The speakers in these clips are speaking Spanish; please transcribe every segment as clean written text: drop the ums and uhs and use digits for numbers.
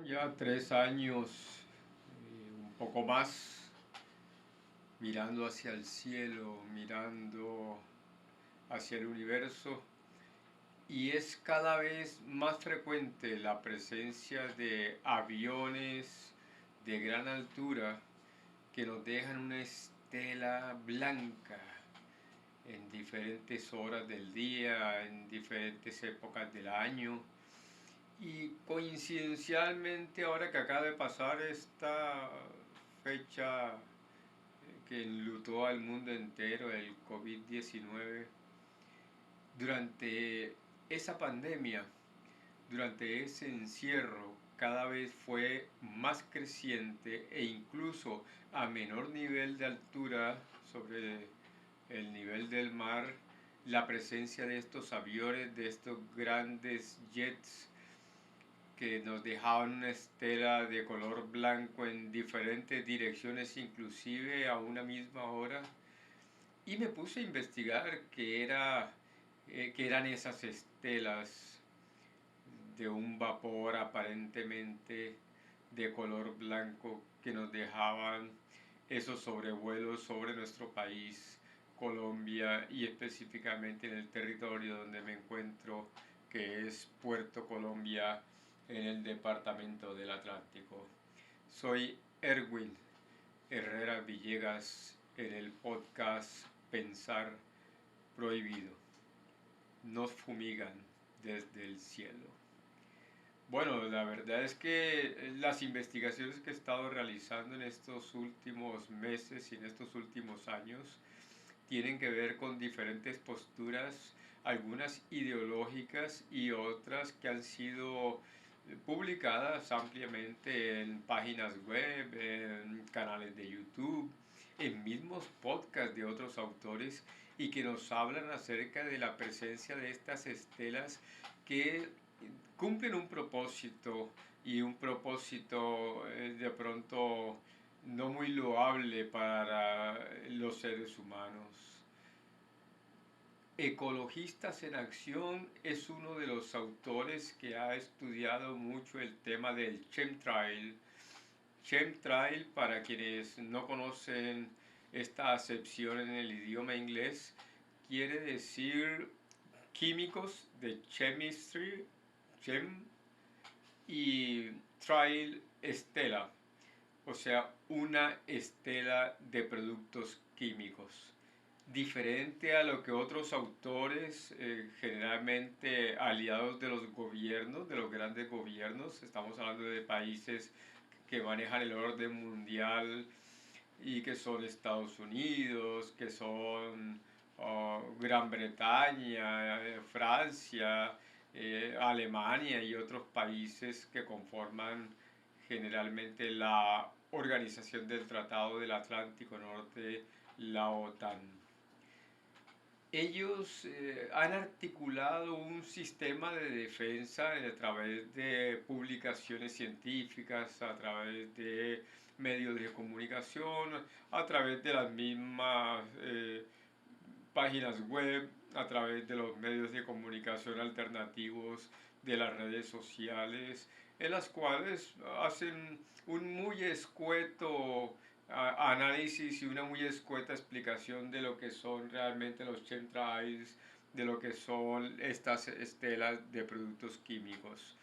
Ya 3 años, un poco más, mirando hacia el cielo, mirando hacia el universo, y es cada vez más frecuente la presencia de aviones de gran altura que nos dejan una estela blanca en diferentes horas del día, en diferentes épocas del año. Y coincidencialmente, ahora que acaba de pasar esta fecha que enlutó al mundo entero, el COVID-19, durante esa pandemia, durante ese encierro, cada vez fue más creciente e incluso a menor nivel de altura sobre el nivel del mar, la presencia de estos aviones, de estos grandes jets que nos dejaban una estela de color blanco en diferentes direcciones, inclusive a una misma hora. Y me puse a investigar qué eran esas estelas de un vapor aparentemente de color blanco que nos dejaban esos sobrevuelos sobre nuestro país, Colombia, y específicamente en el territorio donde me encuentro, que es Puerto Colombia, en el departamento del Atlántico. Soy Erwin Herrera Villegas en el podcast Pensar Prohibido. Nos fumigan desde el cielo. Bueno, la verdad es que las investigaciones que he estado realizando en estos últimos meses y en estos últimos años tienen que ver con diferentes posturas, algunas ideológicas y otras que han sido publicadas ampliamente en páginas web, en canales de YouTube, en mismos podcasts de otros autores y que nos hablan acerca de la presencia de estas estelas que cumplen un propósito y un propósito de pronto no muy loable para los seres humanos. Ecologistas en Acción es uno de los autores que ha estudiado mucho el tema del chemtrail. Chemtrail, para quienes no conocen esta acepción en el idioma inglés, quiere decir químicos de chemistry, chem, y trail estela, o sea, una estela de productos químicos. Diferente a lo que otros autores, generalmente aliados de los gobiernos, de los grandes gobiernos, estamos hablando de países que manejan el orden mundial y que son Estados Unidos, que son Gran Bretaña, Francia, Alemania y otros países que conforman generalmente la Organización del Tratado del Atlántico Norte, la OTAN. Ellos han articulado un sistema de defensa a través de publicaciones científicas, a través de medios de comunicación, a través de las mismas páginas web, a través de los medios de comunicación alternativos de las redes sociales, en las cuales hacen un muy escueto análisis y una muy escueta explicación de lo que son realmente los chemtrails, de lo que son estas estelas de productos químicos.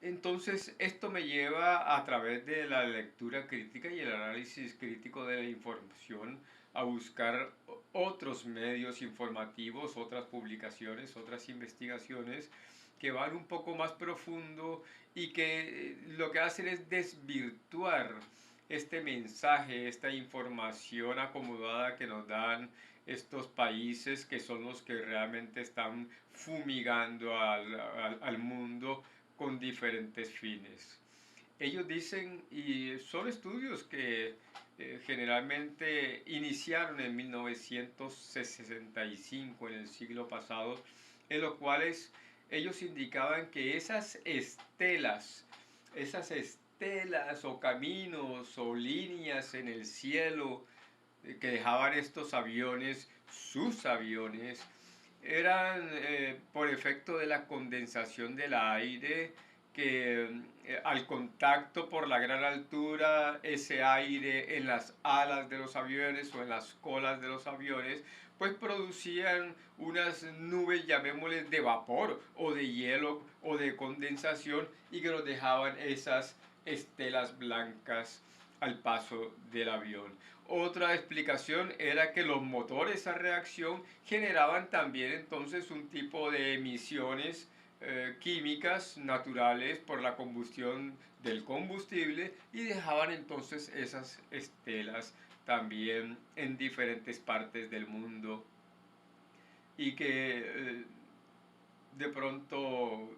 Entonces, esto me lleva a través de la lectura crítica y el análisis crítico de la información a buscar otros medios informativos, otras publicaciones, otras investigaciones que van un poco más profundo y que lo que hacen es desvirtuar este mensaje, esta información acomodada que nos dan estos países que son los que realmente están fumigando al mundo con diferentes fines. Ellos dicen, y son estudios que generalmente iniciaron en 1965, en el siglo pasado, en los cuales ellos indicaban que esas estelas o caminos o líneas en el cielo que dejaban estos aviones, sus aviones, eran por efecto de la condensación del aire que al contacto por la gran altura, ese aire en las alas de los aviones o en las colas de los aviones, pues producían unas nubes, llamémosles, de vapor o de hielo o de condensación, y que nos dejaban esas estelas blancas al paso del avión. Otra explicación era que los motores a reacción generaban también entonces un tipo de emisiones químicas naturales por la combustión del combustible, y dejaban entonces esas estelas también en diferentes partes del mundo, y que de pronto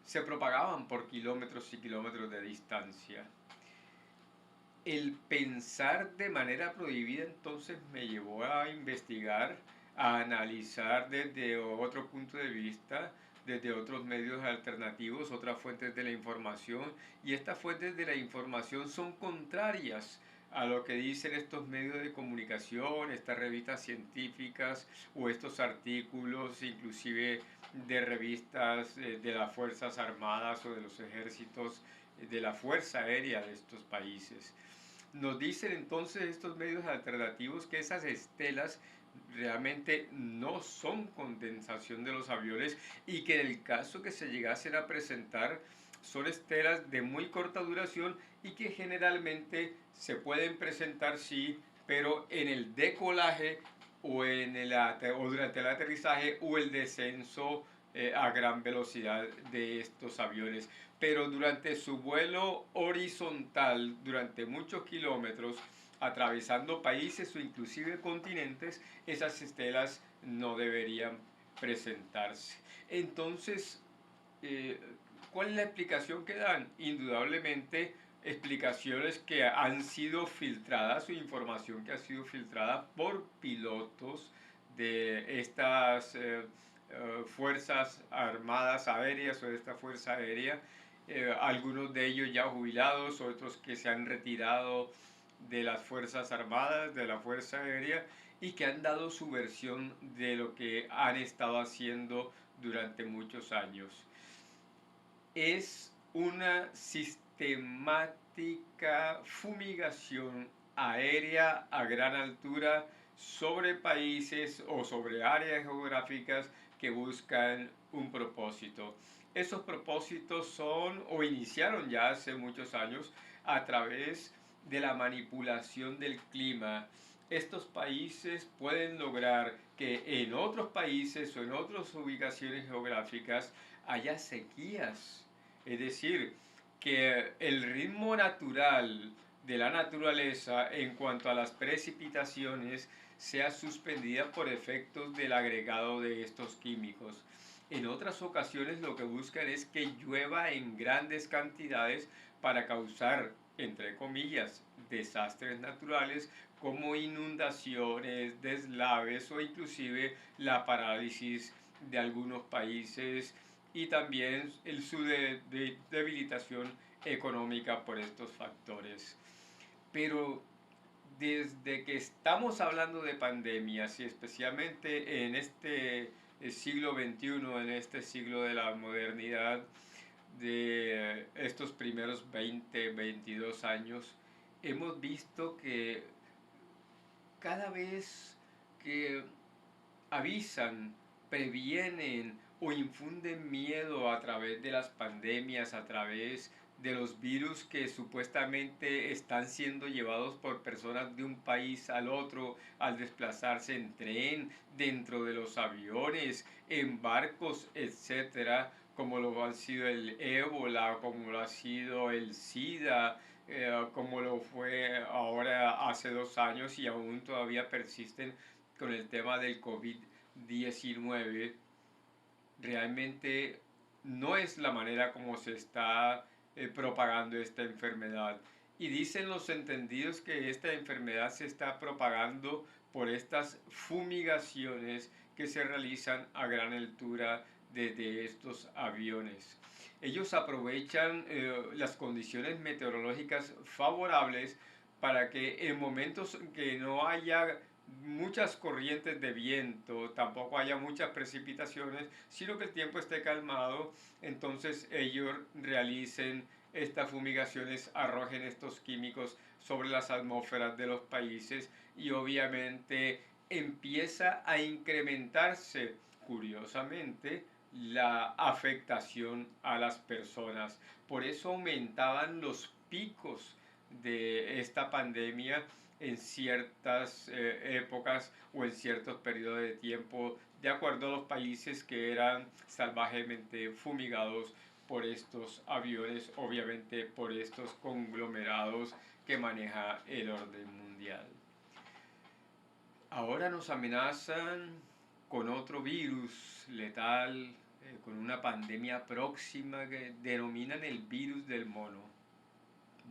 se propagaban por kilómetros y kilómetros de distancia. El pensar de manera prohibida entonces me llevó a investigar, a analizar desde otro punto de vista, desde otros medios alternativos, otras fuentes de la información, y estas fuentes de la información son contrarias a lo que dicen estos medios de comunicación, estas revistas científicas o estos artículos, inclusive de revistas de las Fuerzas Armadas o de los ejércitos, de la Fuerza Aérea de estos países. Nos dicen entonces estos medios alternativos que esas estelas realmente no son condensación de los aviones, y que en el caso que se llegasen a presentar son estelas de muy corta duración y que generalmente se pueden presentar, sí, pero en el decolaje o durante el aterrizaje o el descenso a gran velocidad de estos aviones. Pero durante su vuelo horizontal, durante muchos kilómetros, atravesando países o inclusive continentes, esas estelas no deberían presentarse. Entonces, eh, ¿cuál es la explicación que dan? Indudablemente, explicaciones que han sido filtradas o información que ha sido filtrada por pilotos de estas fuerzas armadas aéreas o de esta fuerza aérea, algunos de ellos ya jubilados, otros que se han retirado de las fuerzas armadas, de la fuerza aérea, y que han dado su versión de lo que han estado haciendo durante muchos años. Es una sistemática fumigación aérea a gran altura sobre países o sobre áreas geográficas que buscan un propósito. Esos propósitos son o iniciaron ya hace muchos años a través de la manipulación del clima. Estos países pueden lograr que en otros países o en otras ubicaciones geográficas haya sequías, es decir, que el ritmo natural de la naturaleza en cuanto a las precipitaciones sea suspendida por efectos del agregado de estos químicos. En otras ocasiones lo que buscan es que llueva en grandes cantidades para causar, entre comillas, desastres naturales como inundaciones, deslaves o inclusive la parálisis de algunos países, y también su debilitación económica por estos factores. Pero desde que estamos hablando de pandemias, y especialmente en este siglo XXI, en este siglo de la modernidad, de estos primeros 20, 22 años, hemos visto que cada vez que avisan, previenen o infunden miedo a través de las pandemias, a través de los virus que supuestamente están siendo llevados por personas de un país al otro al desplazarse en tren, dentro de los aviones, en barcos, etcétera, como lo ha sido el ébola, como lo ha sido el SIDA, como lo fue ahora hace 2 años, y aún todavía persisten con el tema del COVID-19. Realmente no es la manera como se está propagando esta enfermedad. Y dicen los entendidos que esta enfermedad se está propagando por estas fumigaciones que se realizan a gran altura desde estos aviones. Ellos aprovechan las condiciones meteorológicas favorables para que en momentos que no haya muchas corrientes de viento, tampoco haya muchas precipitaciones, sino que el tiempo esté calmado, entonces ellos realicen estas fumigaciones, arrojen estos químicos sobre las atmósferas de los países y obviamente empieza a incrementarse, curiosamente, la afectación a las personas. Por eso aumentaban los picos de esta pandemia en ciertas épocas o en ciertos periodos de tiempo, de acuerdo a los países que eran salvajemente fumigados por estos aviones, obviamente por estos conglomerados que maneja el orden mundial. Ahora nos amenazan con otro virus letal, con una pandemia próxima que denominan el virus del mono.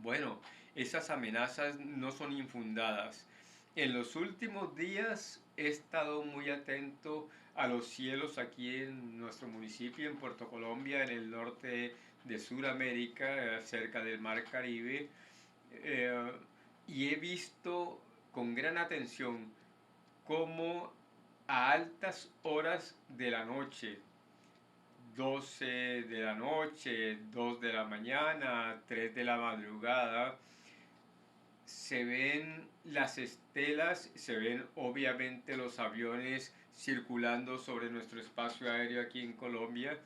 Bueno, esas amenazas no son infundadas. En los últimos días he estado muy atento a los cielos aquí en nuestro municipio, en Puerto Colombia, en el norte de Sudamérica, cerca del Mar Caribe, eh, y he visto con gran atención cómo a altas horas de la noche, 12 de la noche, 2 de la mañana, 3 de la madrugada, se ven las estelas, se ven obviamente los aviones circulando sobre nuestro espacio aéreo aquí en Colombia,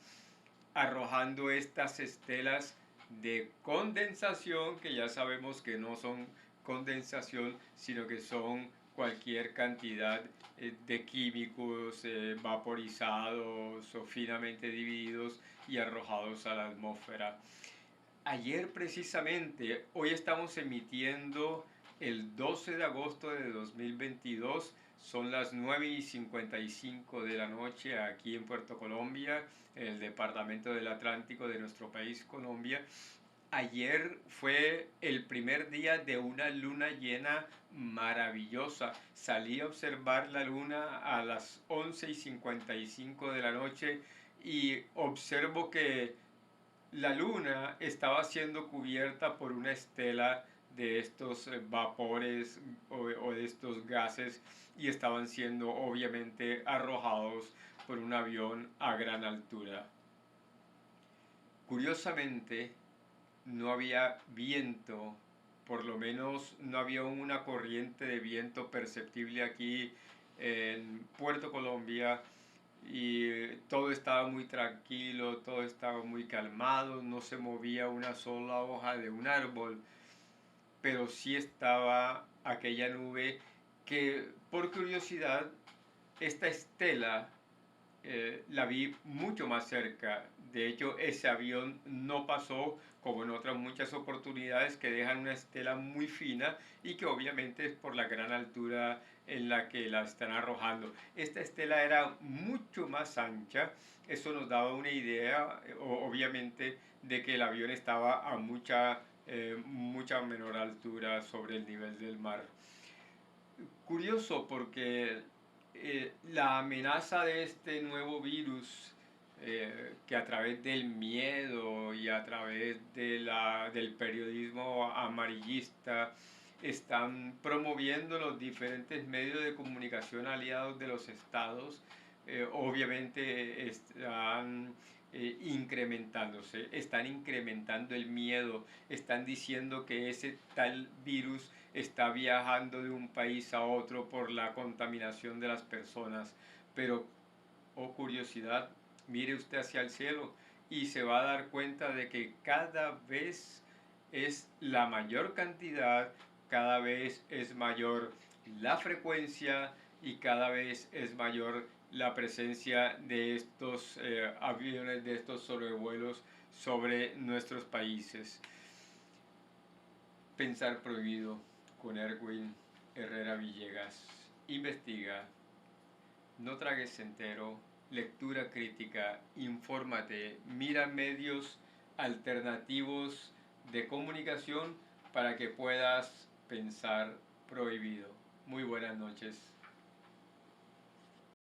arrojando estas estelas de condensación, que ya sabemos que no son condensación, sino que son cualquier cantidad de químicos vaporizados o finamente divididos y arrojados a la atmósfera. Ayer precisamente, hoy estamos emitiendo el 12 de agosto de 2022, son las 9:55 de la noche aquí en Puerto Colombia, en el departamento del Atlántico de nuestro país, Colombia. Ayer fue el primer día de una luna llena maravillosa. Salí a observar la luna a las 11:55 de la noche y observo que la luna estaba siendo cubierta por una estela de estos vapores o de estos gases y estaban siendo obviamente arrojados por un avión a gran altura. Curiosamente, no había viento, por lo menos no había una corriente de viento perceptible aquí en Puerto Colombia y todo estaba muy tranquilo, todo estaba muy calmado, no se movía una sola hoja de un árbol, pero sí estaba aquella nube que por curiosidad esta estela la vi mucho más cerca. De hecho, ese avión no pasó como en otras muchas oportunidades que dejan una estela muy fina y que obviamente es por la gran altura en la que la están arrojando. Esta estela era mucho más ancha, eso nos daba una idea, obviamente, de que el avión estaba a mucha menor altura sobre el nivel del mar. Curioso porque la amenaza de este nuevo virus que a través del miedo y a través del periodismo amarillista están promoviendo los diferentes medios de comunicación aliados de los estados, obviamente están incrementándose, están incrementando el miedo, están diciendo que ese tal virus está viajando de un país a otro por la contaminación de las personas. Pero, oh curiosidad, mire usted hacia el cielo y se va a dar cuenta de que cada vez es la mayor cantidad, cada vez es mayor la frecuencia y cada vez es mayor la presencia de estos aviones, de estos sobrevuelos sobre nuestros países. Pensar prohibido con Erwin Herrera Villegas. Investiga, no tragues entero, lectura crítica, infórmate, mira medios alternativos de comunicación para que puedas pensar prohibido. Muy buenas noches.